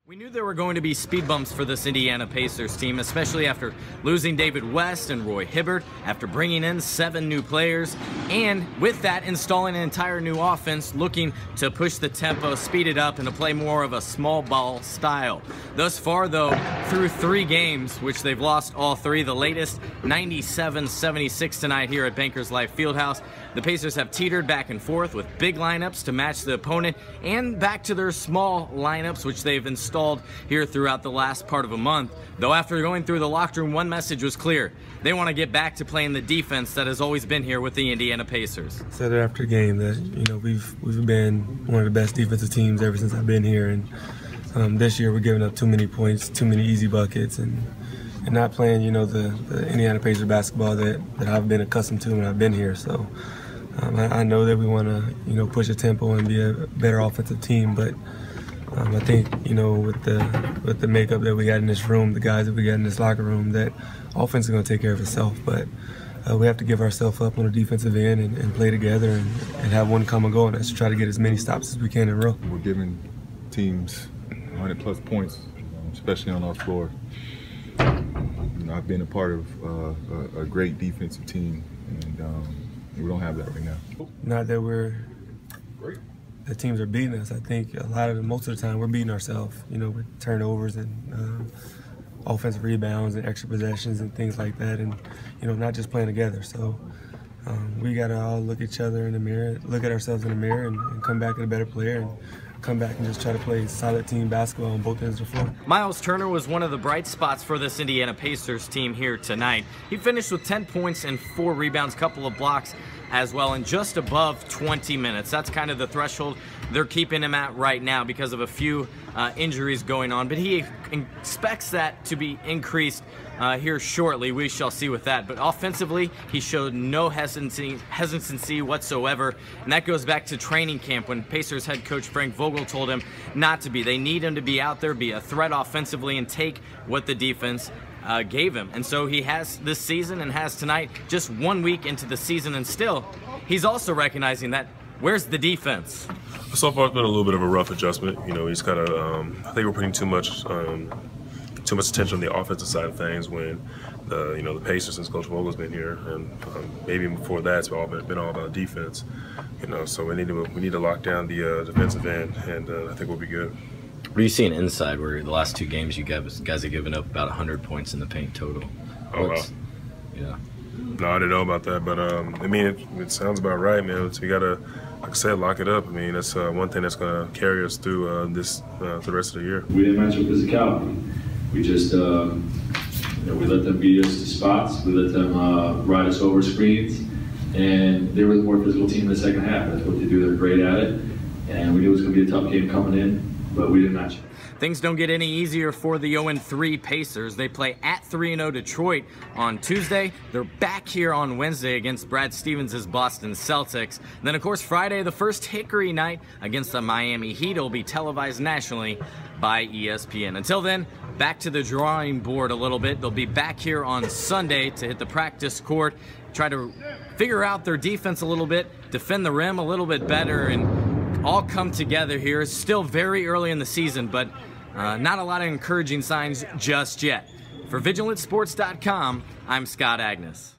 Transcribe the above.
We knew there were going to be speed bumps for this Indiana Pacers team, especially after losing David West and Roy Hibbert, after bringing in 7 new players, and with that installing an entire new offense looking to push the tempo, speed it up, and to play more of a small ball style. Thus far, though, through 3 games, which they've lost all 3, the latest 97-76 tonight here at Bankers Life Fieldhouse, the Pacers have teetered back and forth with big lineups to match the opponent and back to their small lineups, which they've installed here throughout the last part of a month. Though after going through the locker room, one message was clear. They want to get back to playing the defense that has always been here with the Indiana Pacers. Said it after the game that we've been one of the best defensive teams ever since I've been here, and this year we're giving up too many points, too many easy buckets, and not playing the Indiana Pacers basketball that I've been accustomed to when I've been here. So I know that we want to push the tempo and be a better offensive team, but I think with the makeup that we got in this room, the guys that we got in this locker room, that offense is going to take care of itself. But we have to give ourselves up on the defensive end and play together and have one common goal, and that's to try to get as many stops as we can in a row. We're giving teams 100+ points, especially on our floor. I've been a part of a great defensive team, and we don't have that right now. Not that the teams are beating us. I think most of the time we're beating ourselves, with turnovers and offensive rebounds and extra possessions and things like that, and not just playing together. So we got to all look at each other in the mirror, look at ourselves in the mirror, and come back as a better player, and come back and just try to play solid team basketball on both ends of the floor. Miles Turner was one of the bright spots for this Indiana Pacers team here tonight. He finished with 10 points and 4 rebounds, couple of blocks as well, in just above 20 minutes. That's kind of the threshold they're keeping him at right now because of a few injuries going on, but he expects that to be increased here shortly. We shall see with that. But offensively, he showed no hesitancy whatsoever, and that goes back to training camp when Pacers head coach Frank Vogel told him not to be. They need him to be out there, be a threat offensively, and take what the defense gave him. And so he has this season and has tonight, just 1 week into the season, and still he's also recognizing that where's the defense? So far it's been a little bit of a rough adjustment. He's kind of I think we're putting too much attention on the offensive side of things when the Pacers, since Coach Vogel's been here, and maybe before that it's been all about defense. So we need to lock down the defensive end, and I think we'll be good. What are you seeing inside, where the last 2 games you guys have given up about 100 points in the paint total? Oh, wow. Yeah. No, I didn't know about that, but I mean, it sounds about right, man. So you gotta, like I said, lock it up. I mean, that's one thing that's gonna carry us through the rest of the year. We didn't match up physicality. We just, we let them beat us to spots. We let them ride us over screens, and they were the more physical team in the second half. That's what they do. They're great at it, and we knew it was going to be a tough game coming in, but we didn't match it. Things don't get any easier for the 0-3 Pacers. They play at 3-0 Detroit on Tuesday. They're back here on Wednesday against Brad Stevens' Boston Celtics. Then, of course, Friday, the first Hickory night against the Miami Heat will be televised nationally by ESPN. Until then, back to the drawing board a little bit. They'll be back here on Sunday to hit the practice court, try to figure out their defense a little bit, defend the rim a little bit better, and all come together here. It's still very early in the season, but not a lot of encouraging signs just yet. For VigilantSports.com, I'm Scott Agness.